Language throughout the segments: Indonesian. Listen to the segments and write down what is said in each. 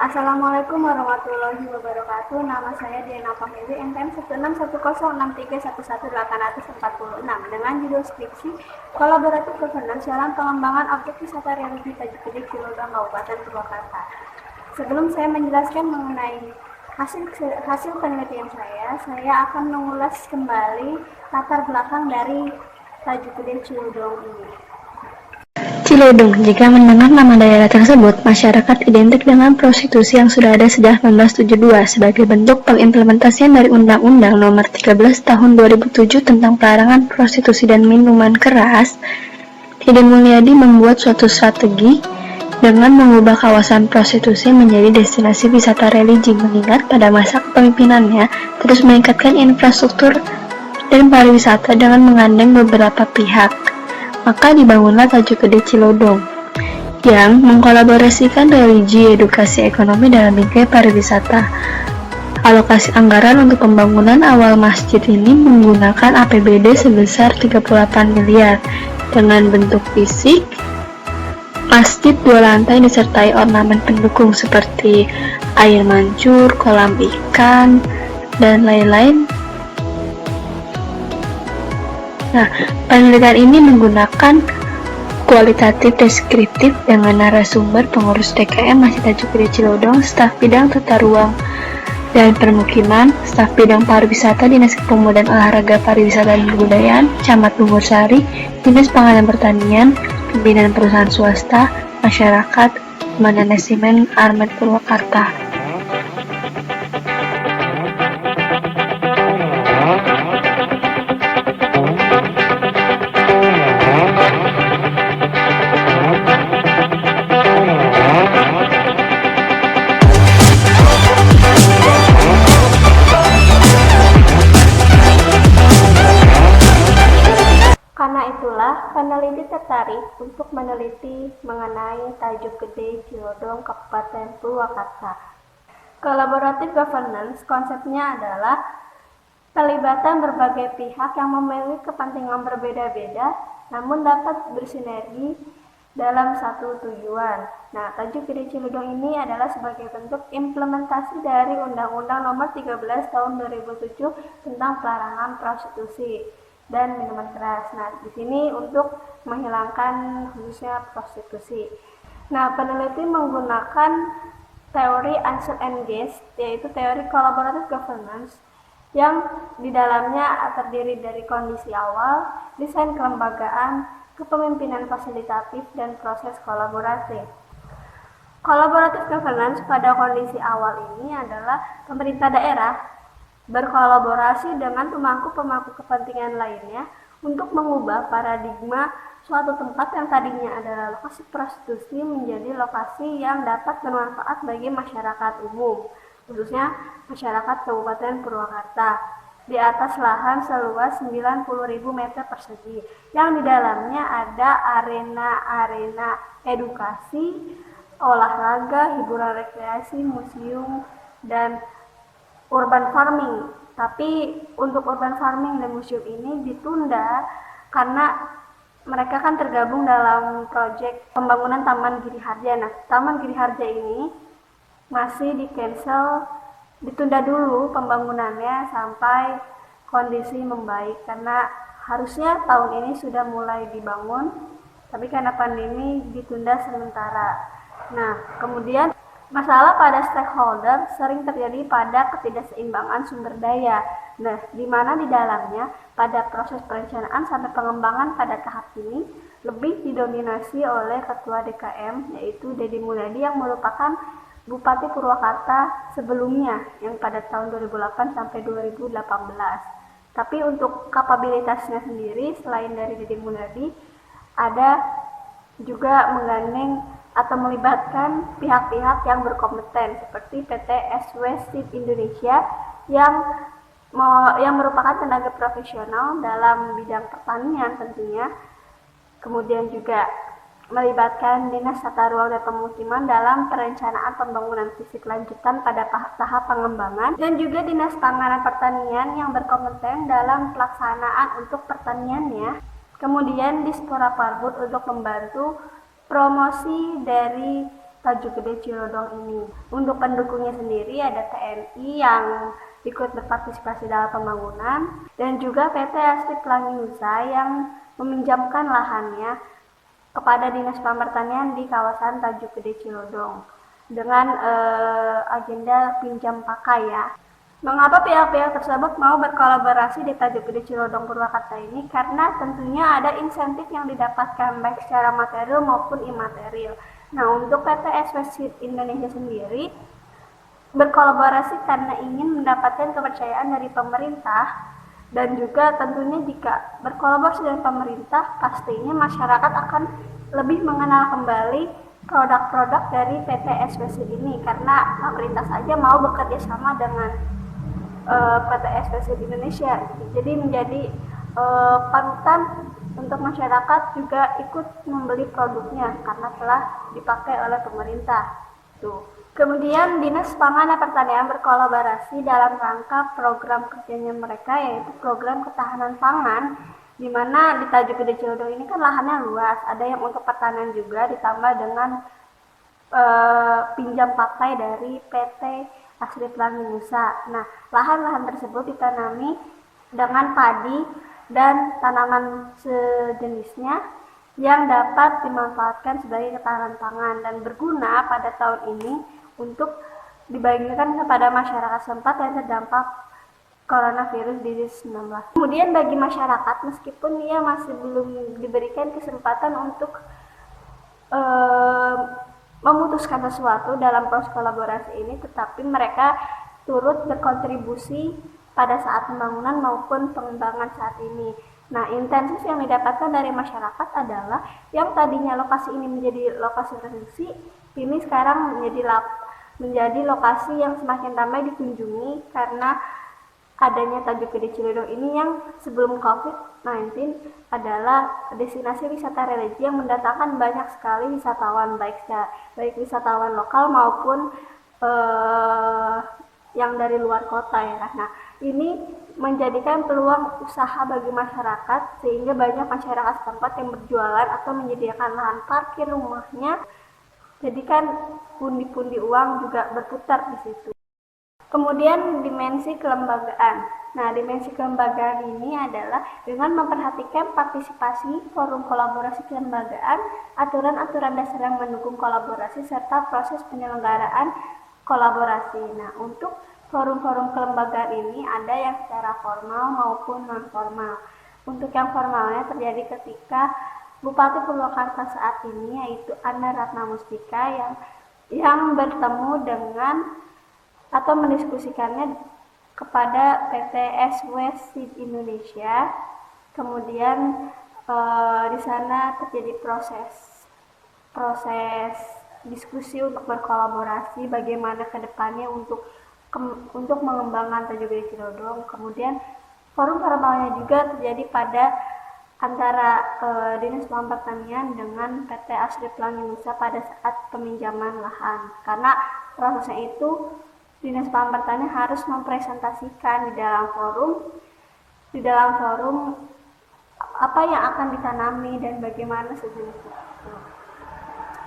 Assalamualaikum warahmatullahi wabarakatuh. Nama saya Diana Fahmi, NPM 16163111846 dengan judul skripsi Kolaboratif Governance dalam Pengembangan Objek Wisata Religi Tajuk Gede Cilodong Kabupaten Purwakarta. Sebelum saya menjelaskan mengenai hasil penelitian saya akan mengulas kembali latar belakang dari Tajuk Gede Cilodong ini. Cilodong, jika mendengar nama daerah tersebut, masyarakat identik dengan prostitusi yang sudah ada sejak 1972 sebagai bentuk pengimplementasian dari Undang-Undang Nomor 13 Tahun 2007 tentang pelarangan prostitusi dan minuman keras. Dede Mulyadi membuat suatu strategi dengan mengubah kawasan prostitusi menjadi destinasi wisata religi, mengingat pada masa kepemimpinannya terus meningkatkan infrastruktur dan pariwisata dengan menggandeng beberapa pihak. Maka dibangunlah Tajuk Gede Cilodong yang mengkolaborasikan religi, edukasi, ekonomi dalam bingkai pariwisata. Alokasi anggaran untuk pembangunan awal masjid ini menggunakan APBD sebesar 38 miliar. Dengan bentuk fisik, masjid 2 lantai disertai ornamen pendukung seperti air mancur, kolam ikan, dan lain-lain. Nah, penelitian ini menggunakan kualitatif deskriptif dengan narasumber pengurus DKM Masjid Tajuk Gede Cilodong, staf bidang tata ruang dan permukiman, staf bidang pariwisata Dinas Kepemudaan Olahraga Pariwisata dan Kebudayaan, Camat Bungursari, Dinas Pangan dan Pertanian, pimpinan perusahaan swasta, masyarakat, manajemen Armet Purwakarta. Karena itulah, peneliti tertarik untuk meneliti mengenai Tajuk Gede Cilodong Kabupaten Purwakarta. Collaborative governance konsepnya adalah pelibatan berbagai pihak yang memiliki kepentingan berbeda-beda namun dapat bersinergi dalam satu tujuan. Nah, Tajuk Gede Cilodong ini adalah sebagai bentuk implementasi dari Undang-Undang Nomor 13 Tahun 2007 tentang pelarangan prostitusi dan minuman keras. Nah, di sini untuk menghilangkan khususnya prostitusi. Nah, peneliti menggunakan teori Ansel Engage, yaitu teori collaborative governance, yang di dalamnya terdiri dari kondisi awal, desain kelembagaan, kepemimpinan fasilitatif, dan proses kolaboratif. Collaborative governance pada kondisi awal ini adalah pemerintah daerah berkolaborasi dengan pemangku-pemangku kepentingan lainnya untuk mengubah paradigma suatu tempat yang tadinya adalah lokasi prostitusi menjadi lokasi yang dapat bermanfaat bagi masyarakat umum, khususnya masyarakat Kabupaten Purwakarta, di atas lahan seluas 90.000 meter persegi, yang di dalamnya ada arena-arena edukasi, olahraga, hiburan rekreasi, museum, dan urban farming. Tapi untuk urban farming dan museum ini ditunda karena mereka kan tergabung dalam proyek pembangunan Taman Giri Harja. Nah, Taman Giri Harja ini masih ditunda dulu pembangunannya sampai kondisi membaik, karena harusnya tahun ini sudah mulai dibangun, tapi karena pandemi ditunda sementara. Nah, kemudian masalah pada stakeholder sering terjadi pada ketidakseimbangan sumber daya. Nah, di mana di dalamnya pada proses perencanaan sampai pengembangan pada tahap ini lebih didominasi oleh Ketua DKM, yaitu Dede Mulyadi yang merupakan Bupati Purwakarta sebelumnya yang pada tahun 2008 sampai 2018. Tapi untuk kapabilitasnya sendiri selain dari Dede Mulyadi, ada juga menggandeng atau melibatkan pihak-pihak yang berkompeten seperti PT SW Seed Indonesia yang merupakan tenaga profesional dalam bidang pertanian tentunya. Kemudian juga melibatkan Dinas Tata Ruang dan Pemukiman dalam perencanaan pembangunan fisik lanjutan pada tahap pengembangan, dan juga Dinas Pangan dan Pertanian yang berkompeten dalam pelaksanaan untuk pertaniannya. Kemudian Dispora Parbud untuk membantu promosi dari Tajuk Gede Cilodong ini. Untuk pendukungnya sendiri ada TNI yang ikut berpartisipasi dalam pembangunan dan juga PT Asri Pelangi Nusa yang meminjamkan lahannya kepada Dinas Pertanian di kawasan Tajuk Gede Cilodong dengan agenda pinjam pakai ya. Mengapa pihak-pihak tersebut mau berkolaborasi di Tajuk Gede Cilodong Purwakarta ini? Karena tentunya ada insentif yang didapatkan baik secara material maupun imaterial. Nah, untuk PT SW Seed Indonesia sendiri berkolaborasi karena ingin mendapatkan kepercayaan dari pemerintah, dan juga tentunya jika berkolaborasi dengan pemerintah pastinya masyarakat akan lebih mengenal kembali produk-produk dari PT SW Seed ini, karena pemerintah saja mau bekerja sama dengan PT SW Seed Indonesia, jadi menjadi panutan untuk masyarakat juga ikut membeli produknya karena telah dipakai oleh pemerintah. Kemudian Dinas Pangan dan Pertanian berkolaborasi dalam rangka program kerjanya mereka, yaitu program ketahanan pangan, di mana di Tajuk Gede Cilodong ini kan lahannya luas, ada yang untuk pertanian juga ditambah dengan pinjam pakai dari PT Asri Pelangi Nusa. Nah, lahan-lahan tersebut ditanami dengan padi dan tanaman sejenisnya yang dapat dimanfaatkan sebagai ketahanan pangan dan berguna pada tahun ini untuk dibagikan kepada masyarakat setempat yang terdampak coronavirus disease-19. Kemudian bagi masyarakat, meskipun ia masih belum diberikan kesempatan untuk memutuskan sesuatu dalam proses kolaborasi ini, tetapi mereka turut berkontribusi pada saat pembangunan maupun pengembangan saat ini. Nah, insentif yang didapatkan dari masyarakat adalah yang tadinya lokasi ini menjadi lokasi produksi, ini sekarang menjadi lokasi yang semakin ramai dikunjungi karena adanya Tajuk Gede Cilodong ini yang sebelum COVID-19 adalah destinasi wisata religi yang mendatangkan banyak sekali wisatawan, baik wisatawan lokal maupun yang dari luar kota ya. Nah, ini menjadikan peluang usaha bagi masyarakat sehingga banyak masyarakat setempat yang berjualan atau menyediakan lahan parkir rumahnya. Jadi kan pundi-pundi uang juga berputar di situ. Kemudian dimensi kelembagaan. Nah, dimensi kelembagaan ini adalah dengan memperhatikan partisipasi, forum kolaborasi kelembagaan, aturan-aturan dasar yang mendukung kolaborasi, serta proses penyelenggaraan kolaborasi. Nah, untuk forum-forum kelembagaan ini ada yang secara formal maupun non-formal. Untuk yang formalnya terjadi ketika Bupati Purwakarta saat ini, yaitu Anna Ratna Mustika yang bertemu dengan atau mendiskusikannya kepada PT SW Seed Indonesia. Kemudian di sana terjadi proses diskusi untuk berkolaborasi bagaimana ke depannya untuk mengembangkan Tajuk Gede Cilodong. Kemudian forum formalnya juga terjadi pada antara Dinas Pangan Pertanian dengan PT Asri Pelangi Nusa pada saat peminjaman lahan. Karena prosesnya itu Dinas Pangan Pertanian harus mempresentasikan di dalam forum apa yang akan ditanami dan bagaimana sejenis itu.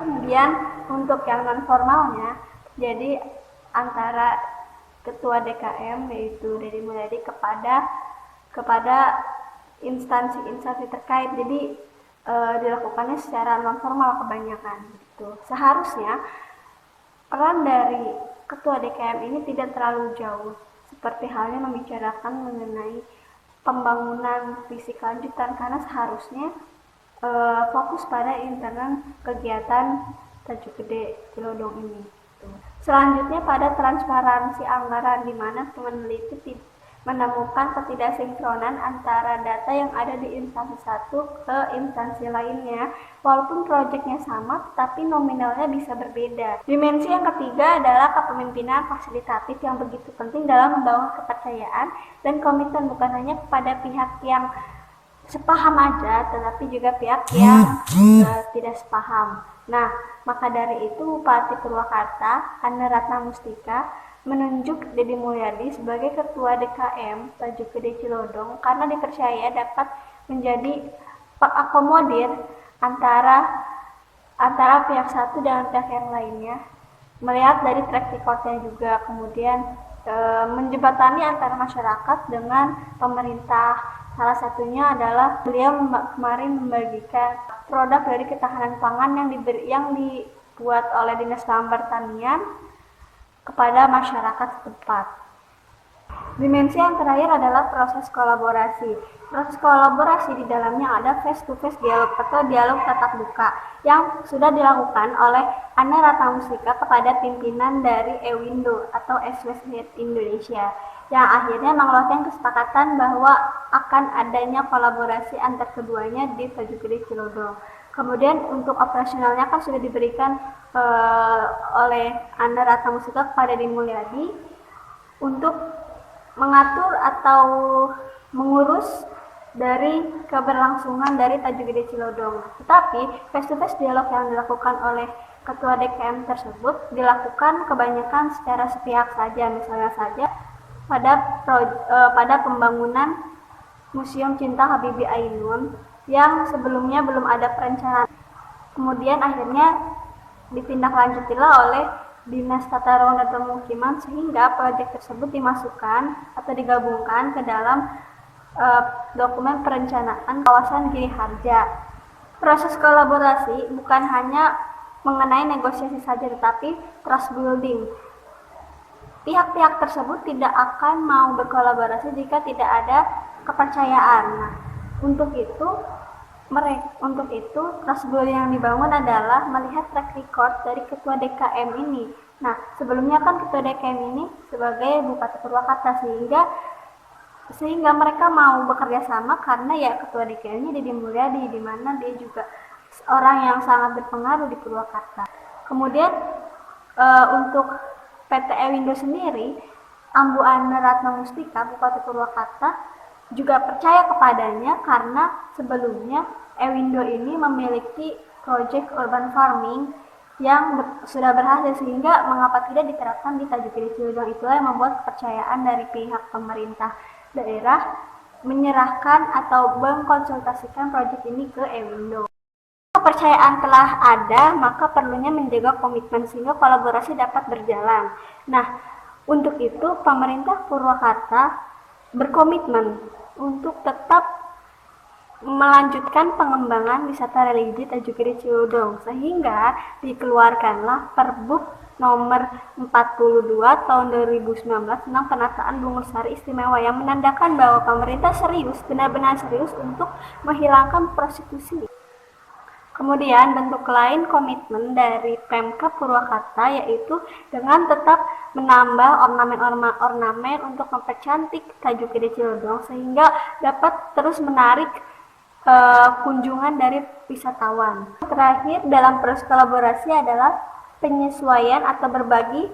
Kemudian untuk yang non formalnya, jadi antara Ketua DKM yaitu Deddy Mulyadi kepada instansi-instansi terkait. Jadi dilakukannya secara non formal kebanyakan. Gitu. Seharusnya peran dari Ketua DKM ini tidak terlalu jauh, seperti halnya membicarakan mengenai pembangunan fisik lanjutan, karena seharusnya fokus pada internal kegiatan Tajuk Gede Cilodong ini. Selanjutnya pada transparansi anggaran, di mana peneliti menemukan ketidaksinkronan antara data yang ada di instansi satu ke instansi lainnya. Walaupun proyeknya sama, tetapi nominalnya bisa berbeda. Dimensi yang ketiga adalah kepemimpinan fasilitatif yang begitu penting dalam membangun kepercayaan dan komitmen bukan hanya kepada pihak yang sepaham aja, tetapi juga pihak yang tidak sepaham. Nah, maka dari itu Bupati Purwakarta, Anna Ratna Mustika, menunjuk Deddy Mulyadi sebagai Ketua DKM Tajuk Gede Cilodong karena dipercaya dapat menjadi pengakomodir antara antara pihak satu dengan pihak yang lainnya, melihat dari track recordnya juga, kemudian menjembatani antara masyarakat dengan pemerintah. Salah satunya adalah beliau kemarin membagikan produk dari ketahanan pangan yang dibuat oleh Dinas Pertanian kepada masyarakat setempat. Dimensi yang terakhir adalah proses kolaborasi. Proses kolaborasi di dalamnya ada face-to-face dialog atau dialog tatap muka yang sudah dilakukan oleh Anna Ratnamustika kepada pimpinan dari Ewindo atau SWSnet Indonesia, yang akhirnya mengeluarkan kesepakatan bahwa akan adanya kolaborasi antar keduanya di Tanjung Gede Cilodong. Kemudian untuk operasionalnya kan sudah diberikan oleh Anna Ratnamustika kepada Di Mulyadi untuk mengatur atau mengurus dari keberlangsungan dari Tanjung Gede Cilodong. Tetapi face-to-face dialog yang dilakukan oleh Ketua DKM tersebut dilakukan kebanyakan secara sepihak saja, misalnya saja pada pembangunan Museum Cinta Habibie Ainun yang sebelumnya belum ada perencanaan. Kemudian akhirnya ditindaklanjutilah oleh Dinas Tata Ruang dan Pemukiman sehingga proyek tersebut dimasukkan atau digabungkan ke dalam dokumen perencanaan kawasan Giri Harja. Proses kolaborasi bukan hanya mengenai negosiasi saja, tetapi trust building. Pihak-pihak tersebut tidak akan mau berkolaborasi jika tidak ada kepercayaan. Nah, untuk itu trust building yang dibangun adalah melihat track record dari Ketua DKM ini. Nah, sebelumnya kan Ketua DKM ini sebagai Bupati Purwakarta, sehingga mereka mau bekerja sama karena ya Ketua DKM-nya Deddy Mulyadi, di mana dia juga orang yang sangat berpengaruh di Purwakarta. Kemudian untuk PT Ewindo sendiri, Ambu Anna Ratnamustika Bupati Purwakarta juga percaya kepadanya karena sebelumnya Ewindo ini memiliki proyek urban farming yang sudah berhasil, sehingga mengapa tidak diterapkan di Tanjung Gede Cilodong. Itulah yang membuat kepercayaan dari pihak pemerintah daerah menyerahkan atau mengkonsultasikan proyek ini ke Ewindo. Kepercayaan telah ada, maka perlunya menjaga komitmen sehingga kolaborasi dapat berjalan. Nah, untuk itu pemerintah Purwakarta berkomitmen untuk tetap melanjutkan pengembangan wisata religi Tanjung Gede Cilodong, sehingga dikeluarkanlah Perbuk nomor 42 tahun 2019 tentang penataan Bungur Sari Istimewa yang menandakan bahwa pemerintah benar-benar serius untuk menghilangkan prostitusi. Kemudian bentuk lain komitmen dari Pemkab Purwakarta yaitu dengan tetap menambah ornamen-ornamen untuk mempercantik Tanjung Gede Cilodong sehingga dapat terus menarik kunjungan dari wisatawan. Terakhir dalam proses kolaborasi adalah penyesuaian atau berbagi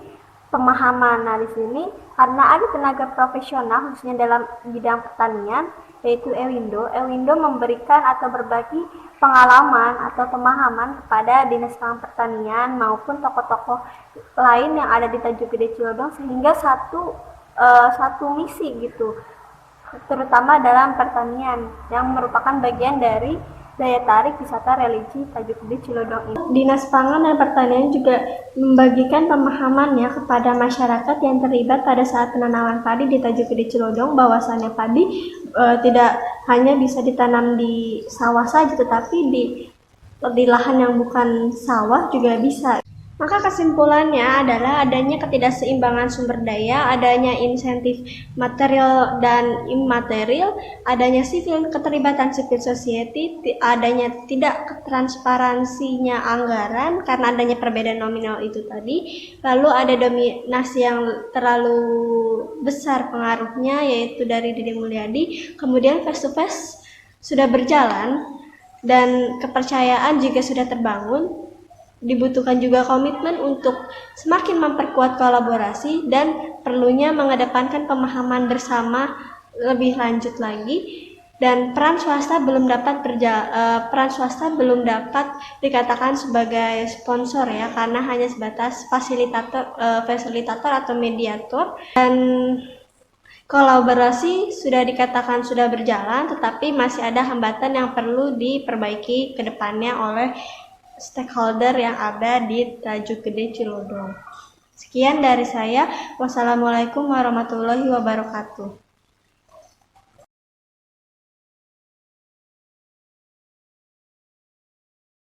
pemahaman. Nah, di sini karena ada tenaga profesional khususnya dalam bidang pertanian yaitu Ewindo memberikan atau berbagi pengalaman atau pemahaman kepada Dinas Pertanian maupun tokoh-tokoh lain yang ada di Tanjung Gede Cilodong sehingga satu misi gitu, terutama dalam pertanian yang merupakan bagian dari daya tarik wisata religi Tanjung Gede Cilodong ini. Dinas Pangan dan Pertanian juga membagikan pemahamannya kepada masyarakat yang terlibat pada saat penanaman padi di Tanjung Gede Cilodong, bahwasannya padi tidak hanya bisa ditanam di sawah saja, tetapi di lahan yang bukan sawah juga bisa. Maka kesimpulannya adalah adanya ketidakseimbangan sumber daya, adanya insentif material dan imaterial, adanya keterlibatan civil society, adanya tidak transparansinya anggaran karena adanya perbedaan nominal itu tadi, lalu ada dominasi yang terlalu besar pengaruhnya yaitu dari Deddy Mulyadi, kemudian face to face sudah berjalan dan kepercayaan juga sudah terbangun. Dibutuhkan juga komitmen untuk semakin memperkuat kolaborasi dan perlunya mengedepankan pemahaman bersama lebih lanjut lagi, dan peran swasta belum dapat dikatakan sebagai sponsor ya, karena hanya sebatas fasilitator atau mediator, dan kolaborasi sudah dikatakan sudah berjalan tetapi masih ada hambatan yang perlu diperbaiki ke depannya oleh stakeholder yang ada di Tajuk Gede Cilodong. Sekian dari saya. Wassalamualaikum warahmatullahi wabarakatuh.